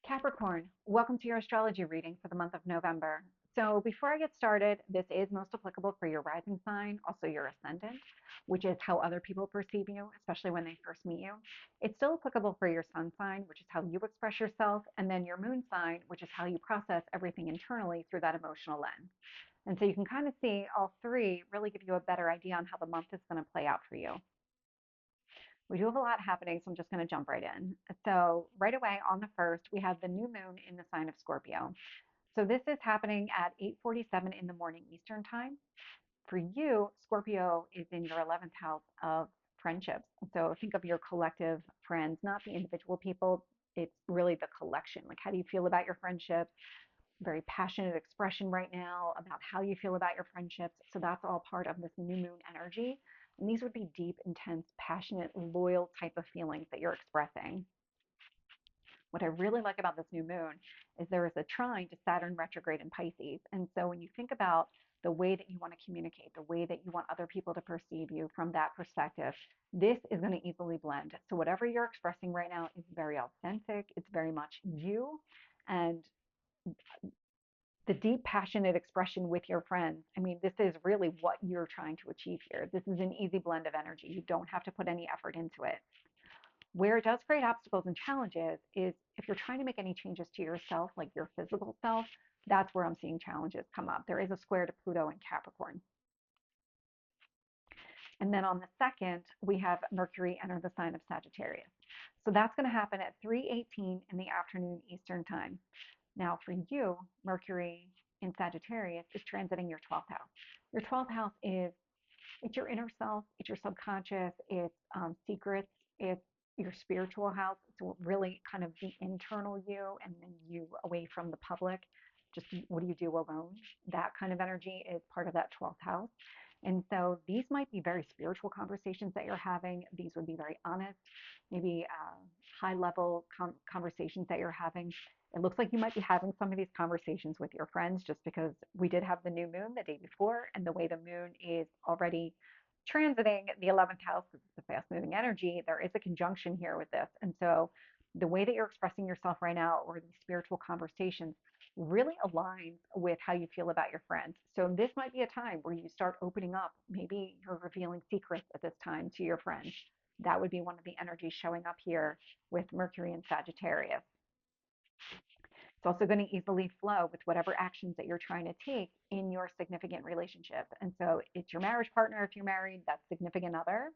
Capricorn, welcome to your astrology reading for the month of November. So, before I get started, this is most applicable for your rising sign, also your ascendant, which is how other people perceive you, especially when they first meet you. It's still applicable for your sun sign, which is how you express yourself, and then your moon sign, which is how you process everything internally through that emotional lens. And so, you can kind of see all three really give you a better idea on how the month is going to play out for you. We do have a lot happening, so I'm just going to jump right in. So, right away on the 1st, we have the new moon in the sign of Scorpio. So, this is happening at 8:47 in the morning Eastern time. For you, Scorpio is in your 11th house of friendships. So, think of your collective friends, not the individual people. It's really the collection. Like, how do you feel about your friendships? Very passionate expression right now about how you feel about your friendships. So that's all part of this new moon energy. And these would be deep, intense, passionate, loyal type of feelings that you're expressing. What I really like about this new moon is there is a trine to Saturn retrograde in Pisces. And so when you think about the way that you want to communicate, the way that you want other people to perceive you from that perspective, this is going to easily blend. So whatever you're expressing right now is very authentic. It's very much you. And the deep, passionate expression with your friends. I mean, this is really what you're trying to achieve here. This is an easy blend of energy. You don't have to put any effort into it. Where it does create obstacles and challenges is if you're trying to make any changes to yourself, like your physical self, that's where I'm seeing challenges come up. There is a square to Pluto in Capricorn. And then on the 2nd, we have Mercury enter the sign of Sagittarius. So that's going to happen at 3:18 in the afternoon Eastern time. Now, for you, Mercury in Sagittarius is transiting your 12th house. Your 12th house is it's your inner self, it's your subconscious, it's secrets, it's your spiritual house. So really kind of the internal you and then you away from the public. Just what do you do alone? That kind of energy is part of that 12th house. And so these might be very spiritual conversations that you're having. These would be very honest, maybe high level conversations that you're having. It looks like you might be having some of these conversations with your friends just because we did have the new moon the day before, and the way the moon is already transiting the 11th house, because it's a fast moving energy, there is a conjunction here with this. And so the way that you're expressing yourself right now or these spiritual conversations really aligns with how you feel about your friends. So this might be a time where you start opening up. Maybe you're revealing secrets at this time to your friends. That would be one of the energies showing up here with Mercury and Sagittarius. It's also going to easily flow with whatever actions that you're trying to take in your significant relationship. And so it's your marriage partner if you're married, that's significant other.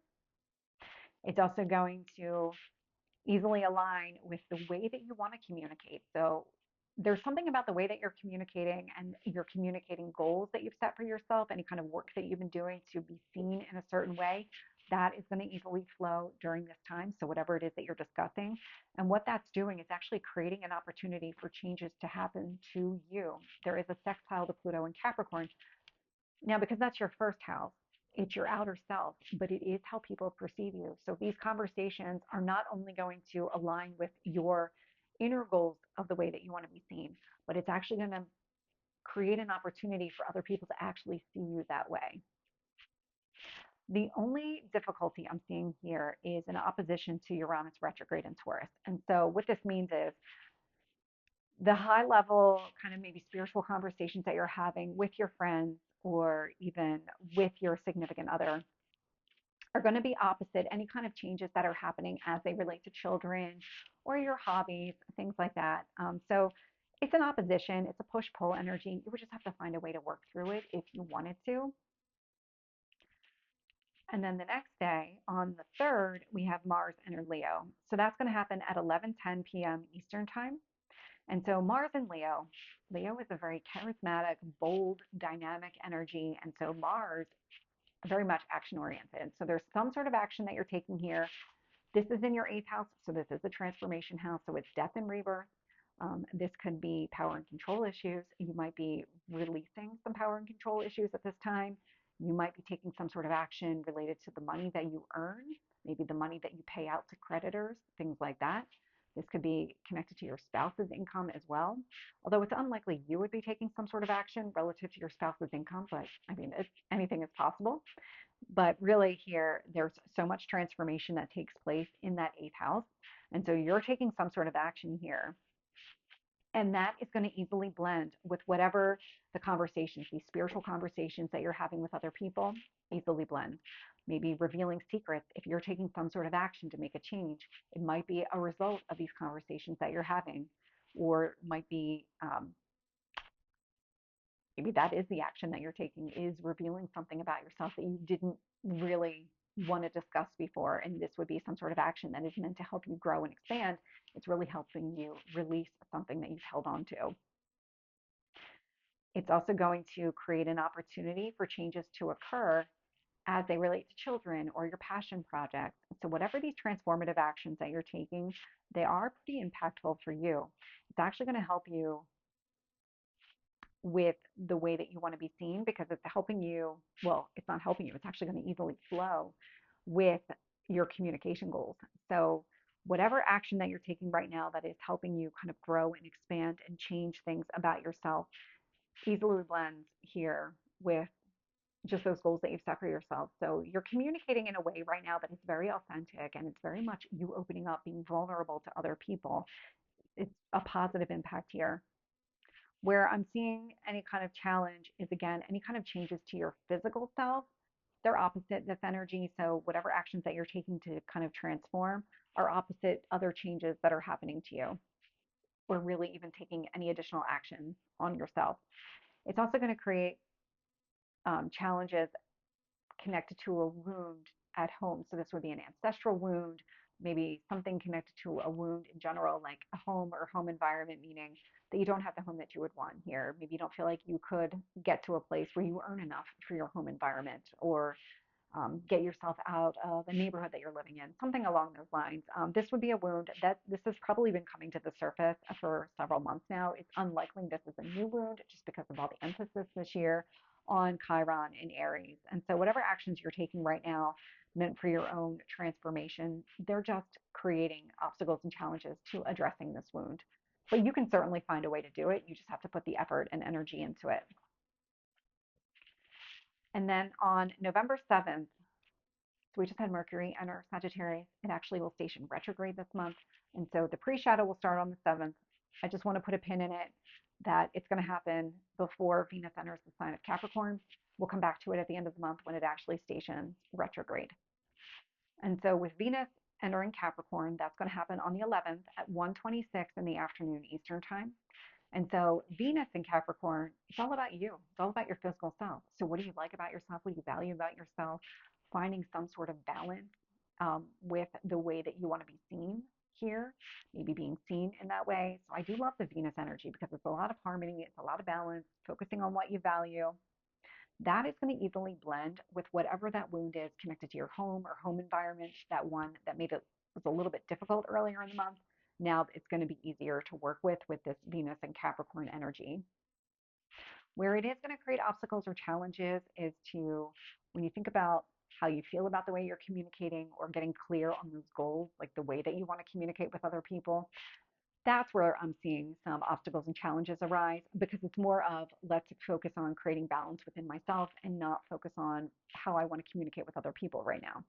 It's also going to easily align with the way that you want to communicate. So there's something about the way that you're communicating and you're communicating goals that you've set for yourself, any kind of work that you've been doing to be seen in a certain way, that is going to easily flow during this time. So whatever it is that you're discussing, and what that's doing is actually creating an opportunity for changes to happen to you. There is a sextile to Pluto in Capricorn. Now, because that's your first house, it's your outer self, but it is how people perceive you. So these conversations are not only going to align with your inner goals of the way that you want to be seen, but it's actually going to create an opportunity for other people to actually see you that way. The only difficulty I'm seeing here is an opposition to Uranus retrograde in Taurus. And so what this means is the high level kind of maybe spiritual conversations that you're having with your friends or even with your significant other are going to be opposite any kind of changes that are happening as they relate to children or your hobbies, things like that. So it's an opposition, it's a push-pull energy. You would just have to find a way to work through it if you wanted to. And then the next day, on the 3rd, we have Mars enter Leo. So that's going to happen at 11:10 p.m. Eastern time. And so Mars in Leo, Leo is a very charismatic, bold, dynamic energy. And so Mars, very much action oriented. So there's some sort of action that you're taking here. This is in your 8th house. So this is a transformation house. So it's death and rebirth. This could be power and control issues. You might be releasing some power and control issues at this time. You might be taking some sort of action related to the money that you earn, maybe the money that you pay out to creditors, things like that. This could be connected to your spouse's income as well. Although it's unlikely you would be taking some sort of action relative to your spouse's income, but I mean, anything is possible. But really here, there's so much transformation that takes place in that 8th house. And so you're taking some sort of action here And that is going to easily blend with whatever the conversations, these spiritual conversations that you're having with other people, easily blend. Maybe revealing secrets. If you're taking some sort of action to make a change, it might be a result of these conversations that you're having, or might be maybe that is the action that you're taking, is revealing something about yourself that you didn't really want to discuss before. And this would be some sort of action that is meant to help you grow and expand. It's really helping you release something that you've held on to. It's also going to create an opportunity for changes to occur as they relate to children or your passion projects. So whatever these transformative actions that you're taking, they are pretty impactful for you. It's actually going to help you with the way that you want to be seen, because it's helping you, well, it's not helping you, it's actually going to easily flow with your communication goals. So whatever action that you're taking right now that is helping you kind of grow and expand and change things about yourself easily blends here with just those goals that you've set for yourself. So you're communicating in a way right now that is very authentic, and it's very much you opening up, being vulnerable to other people. It's a positive impact here. Where I'm seeing any kind of challenge is, again, any kind of changes to your physical self. They're opposite this energy. So whatever actions that you're taking to kind of transform are opposite other changes that are happening to you, or really even taking any additional actions on yourself. It's also going to create challenges connected to a wound at home. So this would be an ancestral wound, maybe something connected to a wound in general, like a home or home environment, meaning that you don't have the home that you would want here. Maybe you don't feel like you could get to a place where you earn enough for your home environment, or get yourself out of a neighborhood that you're living in, something along those lines. This would be a wound that this has probably been coming to the surface for several months now. It's unlikely this is a new wound, just because of all the emphasis this year on Chiron and Aries. And so whatever actions you're taking right now meant for your own transformation, they're just creating obstacles and challenges to addressing this wound. But you can certainly find a way to do it. You just have to put the effort and energy into it. And then on November 7th, so we just had Mercury enter Sagittarius. It actually will station retrograde this month. And so the pre-shadow will start on the 7th. I just want to put a pin in it that it's going to happen before Venus enters the sign of Capricorn. We'll come back to it at the end of the month when it actually stations retrograde. And so with Venus entering Capricorn, that's going to happen on the 11th at 1:26 in the afternoon Eastern time. And so Venus in Capricorn, it's all about you. It's all about your physical self. So what do you like about yourself? What do you value about yourself? Finding some sort of balance with the way that you want to be seen here, maybe being seen in that way. So I do love the Venus energy, because it's a lot of harmony, it's a lot of balance, focusing on what you value. That is going to easily blend with whatever that wound is connected to your home or home environment, that one that made it was a little bit difficult earlier in the month. Now it's going to be easier to work with this Venus and Capricorn energy. Where it is going to create obstacles or challenges is to, when you think about how you feel about the way you're communicating, or getting clear on those goals, like the way that you want to communicate with other people, that's where I'm seeing some obstacles and challenges arise, because it's more of, let's focus on creating balance within myself and not focus on how I want to communicate with other people right now.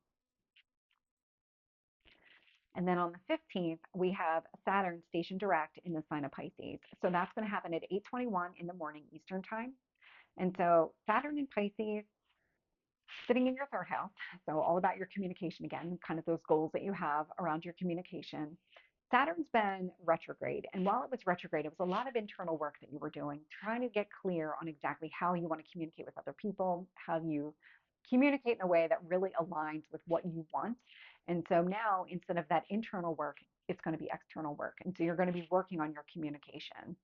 And then on the 15th, we have Saturn stationed direct in the sign of Pisces. So that's going to happen at 8:21 in the morning Eastern time. And so Saturn in Pisces, sitting in your third house, so all about your communication again, kind of those goals that you have around your communication. Saturn's been retrograde, and while it was retrograde, it was a lot of internal work that you were doing, trying to get clear on exactly how you want to communicate with other people, how you communicate in a way that really aligns with what you want. And so now, instead of that internal work, it's going to be external work. And so you're going to be working on your communication.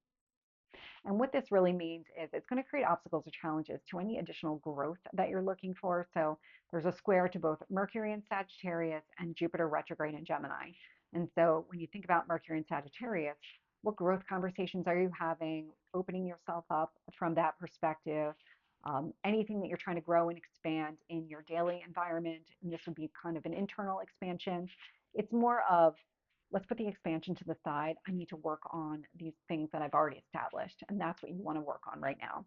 And what this really means is it's going to create obstacles or challenges to any additional growth that you're looking for. So there's a square to both Mercury in Sagittarius and Jupiter retrograde in Gemini. And so when you think about Mercury in Sagittarius, what growth conversations are you having, opening yourself up from that perspective? Anything that you're trying to grow and expand in your daily environment, and this would be kind of an internal expansion. It's more of, let's put the expansion to the side. I need to work on these things that I've already established. And that's what you want to work on right now.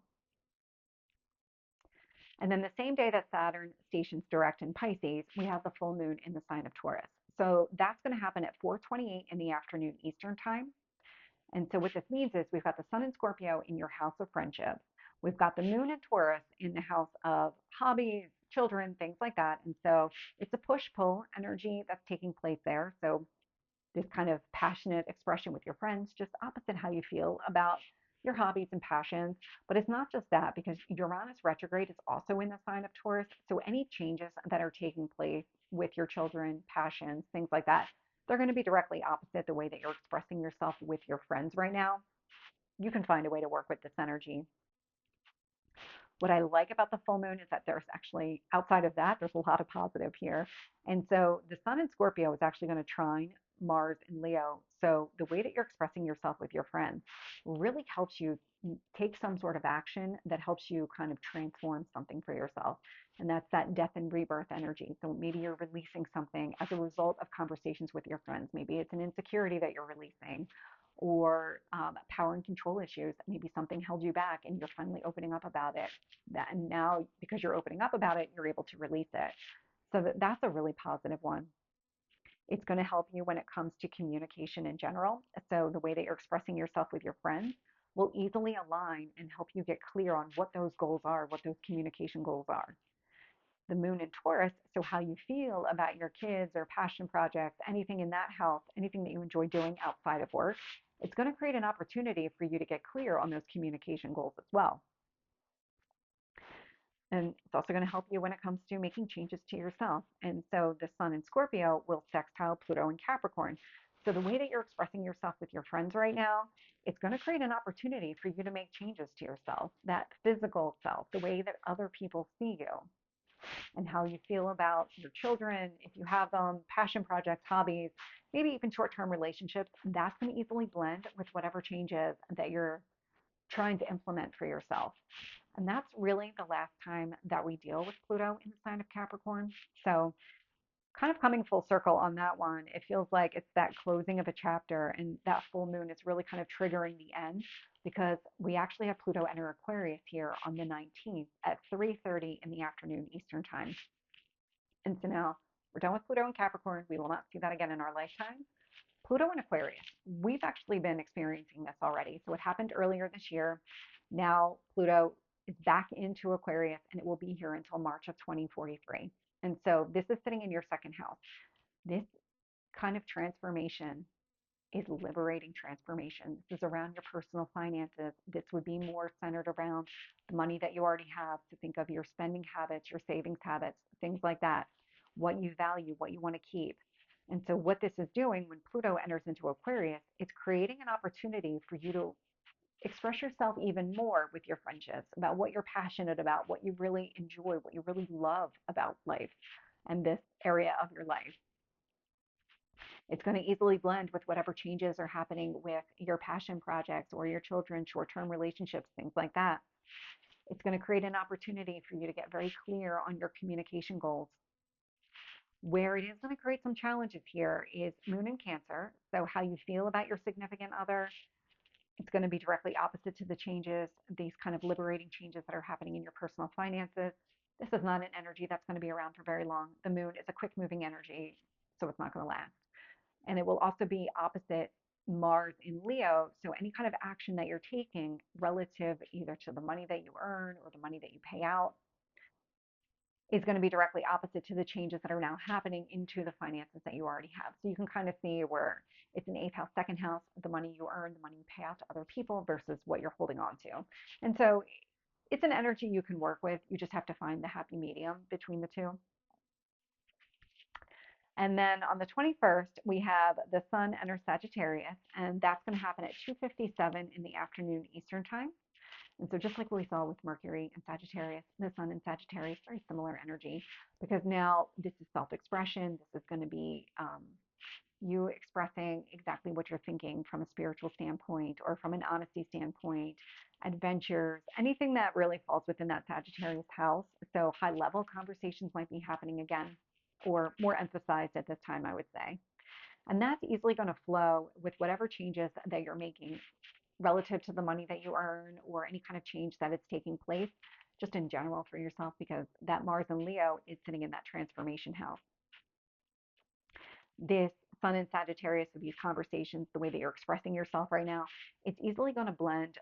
And then the same day that Saturn stations direct in Pisces, we have the full moon in the sign of Taurus. So that's going to happen at 4:28 in the afternoon Eastern time. And so what this means is we've got the sun in Scorpio in your house of friendships. We've got the moon in Taurus in the house of hobbies, children, things like that. And so it's a push-pull energy that's taking place there. So this kind of passionate expression with your friends, just opposite how you feel about your hobbies and passions. But it's not just that, because Uranus retrograde is also in the sign of Taurus. So any changes that are taking place with your children, passions, things like that, they're going to be directly opposite the way that you're expressing yourself with your friends right now. You can find a way to work with this energy. What I like about the full moon is that there's actually, outside of that, there's a lot of positive here. And so the sun in Scorpio is actually going to trine Mars in Leo. So the way that you're expressing yourself with your friends really helps you take some sort of action that helps you kind of transform something for yourself. And that's that death and rebirth energy. So maybe you're releasing something as a result of conversations with your friends. Maybe it's an insecurity that you're releasing, or power and control issues. Maybe something held you back and you're finally opening up about it. And now, because you're opening up about it, you're able to release it. So that's a really positive one. It's going to help you when it comes to communication in general. So the way that you're expressing yourself with your friends will easily align and help you get clear on what those goals are, what those communication goals are. The moon in Taurus, so how you feel about your kids or passion projects, anything in that house, anything that you enjoy doing outside of work, it's going to create an opportunity for you to get clear on those communication goals as well. And it's also going to help you when it comes to making changes to yourself. And so the sun in Scorpio will sextile Pluto in Capricorn. So the way that you're expressing yourself with your friends right now, it's going to create an opportunity for you to make changes to yourself, that physical self, the way that other people see you, and how you feel about your children, if you have them, passion projects, hobbies, maybe even short-term relationships. That's going to easily blend with whatever changes that you're trying to implement for yourself. And that's really the last time that we deal with Pluto in the sign of Capricorn. So kind of coming full circle on that one, it feels like it's that closing of a chapter, and that full moon is really kind of triggering the end, because we actually have Pluto enter Aquarius here on the 19th at 3:30 in the afternoon Eastern time. And so now we're done with Pluto and Capricorn. We will not see that again in our lifetime. Pluto and Aquarius, we've actually been experiencing this already. So it happened earlier this year. Now Pluto is back into Aquarius, and it will be here until March of 2043. And so this is sitting in your second house. This kind of transformation is liberating transformation. This is around your personal finances. This would be more centered around the money that you already have. To think of your spending habits, your savings habits, things like that, what you value, what you want to keep. And so what this is doing when Pluto enters into Aquarius, it's creating an opportunity for you to express yourself even more with your friendships, about what you're passionate about, what you really enjoy, what you really love about life and this area of your life. It's going to easily blend with whatever changes are happening with your passion projects or your children, short-term relationships, things like that. It's going to create an opportunity for you to get very clear on your communication goals. Where it is going to create some challenges here is Moon in Cancer. So how you feel about your significant other, it's going to be directly opposite to the changes, these kind of liberating changes that are happening in your personal finances. This is not an energy that's going to be around for very long. The moon is a quick moving energy, so it's not going to last. And it will also be opposite Mars in Leo. So any kind of action that you're taking relative either to the money that you earn or the money that you pay out is going to be directly opposite to the changes that are now happening into the finances that you already have. So you can kind of see where it's an eighth house, second house, the money you earn, the money you pay out to other people versus what you're holding on to. And so it's an energy you can work with. You just have to find the happy medium between the two. And then on the 21st, we have the sun enter Sagittarius, and that's going to happen at 2:57 in the afternoon Eastern time. And so just like we saw with Mercury and Sagittarius, the sun in Sagittarius, very similar energy, because now this is self-expression. This is going to be you expressing exactly what you're thinking from a spiritual standpoint or from an honesty standpoint, adventures, anything that really falls within that Sagittarius house. So high-level conversations might be happening again, or more emphasized at this time, I would say. And that's easily going to flow with whatever changes that you're making relative to the money that you earn or any kind of change that is taking place just in general for yourself, because that Mars in Leo is sitting in that transformation house. This Sun in Sagittarius, with these conversations, the way that you're expressing yourself right now, it's easily going to blend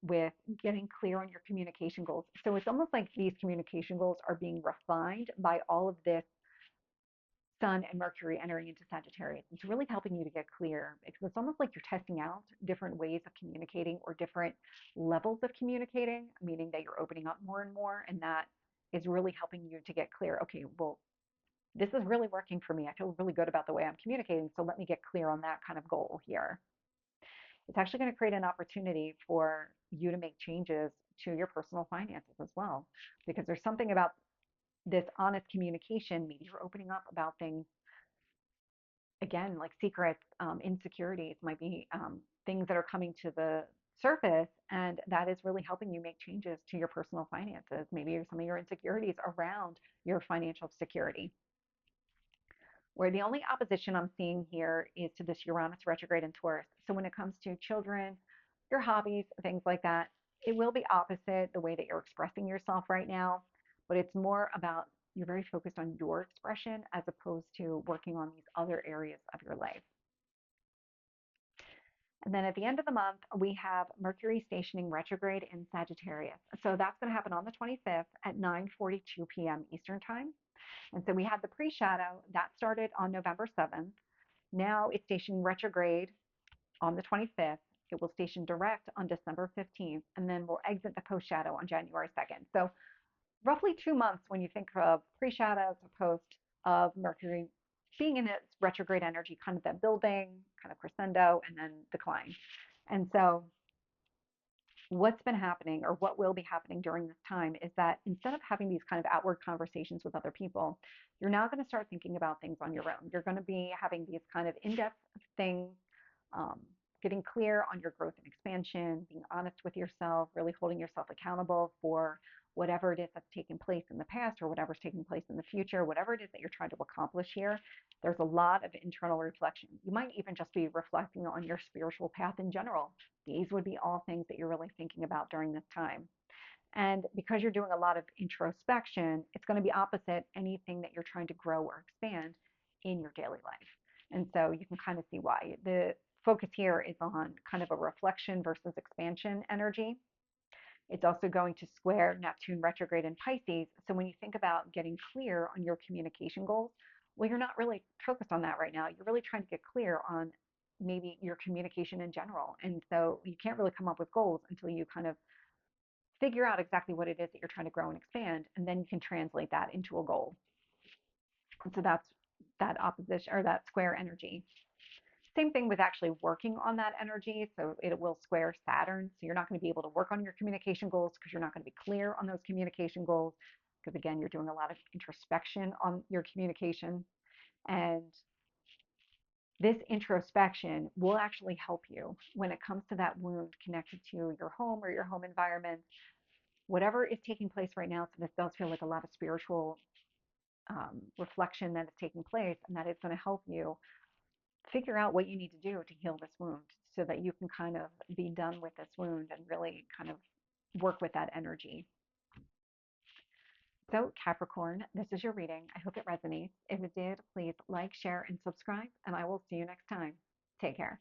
with getting clear on your communication goals. So it's almost like these communication goals are being refined by all of this Sun and Mercury entering into Sagittarius. It's really helping you to get clear because it's almost like you're testing out different ways of communicating or different levels of communicating, meaning that you're opening up more and more. And that is really helping you to get clear. Okay, well, this is really working for me. I feel really good about the way I'm communicating. So let me get clear on that kind of goal here. It's actually going to create an opportunity for you to make changes to your personal finances as well, because there's something about this honest communication. Maybe you're opening up about things, again, like secrets, insecurities, might be things that are coming to the surface, and that is really helping you make changes to your personal finances. Maybe some of your insecurities around your financial security. Where the only opposition I'm seeing here is to this Uranus retrograde in Taurus. So when it comes to children, your hobbies, things like that, it will be opposite the way that you're expressing yourself right now, but it's more about you're very focused on your expression as opposed to working on these other areas of your life. And then at the end of the month, we have Mercury stationing retrograde in Sagittarius. So that's going to happen on the 25th at 9:42 p.m. Eastern Time. And so we had the pre-shadow that started on November 7th. Now it's stationing retrograde on the 25th. It will station direct on December 15th, and then we'll exit the post-shadow on January 2nd. So roughly 2 months when you think of pre-shadow to post of Mercury being in its retrograde energy, kind of that building, kind of crescendo, and then decline. And so what's been happening, or what will be happening during this time, is that instead of having these kind of outward conversations with other people, you're now going to start thinking about things on your own. You're going to be having these kind of in-depth things, um, getting clear on your growth and expansion, being honest with yourself, really holding yourself accountable for whatever it is that's taken place in the past or whatever's taking place in the future, whatever it is that you're trying to accomplish here. There's a lot of internal reflection. You might even just be reflecting on your spiritual path in general. These would be all things that you're really thinking about during this time. And because you're doing a lot of introspection, it's going to be opposite anything that you're trying to grow or expand in your daily life. And so you can kind of see why. The focus here is on kind of a reflection versus expansion energy. It's also going to square Neptune retrograde in Pisces. So when you think about getting clear on your communication goals, well, you're not really focused on that right now. You're really trying to get clear on maybe your communication in general. And so you can't really come up with goals until you kind of figure out exactly what it is that you're trying to grow and expand, and then you can translate that into a goal. And so that's that opposition, or that square energy. Same thing with actually working on that energy. So it will square Saturn. So you're not going to be able to work on your communication goals because you're not going to be clear on those communication goals. Because again, you're doing a lot of introspection on your communication. And this introspection will actually help you when it comes to that wound connected to your home or your home environment. Whatever is taking place right now, so this does feel like a lot of spiritual reflection that is taking place, and that is going to help you figure out what you need to do to heal this wound so that you can kind of be done with this wound and really kind of work with that energy. So Capricorn, this is your reading. I hope it resonates. If it did, please like, share, and subscribe, and I will see you next time. Take care.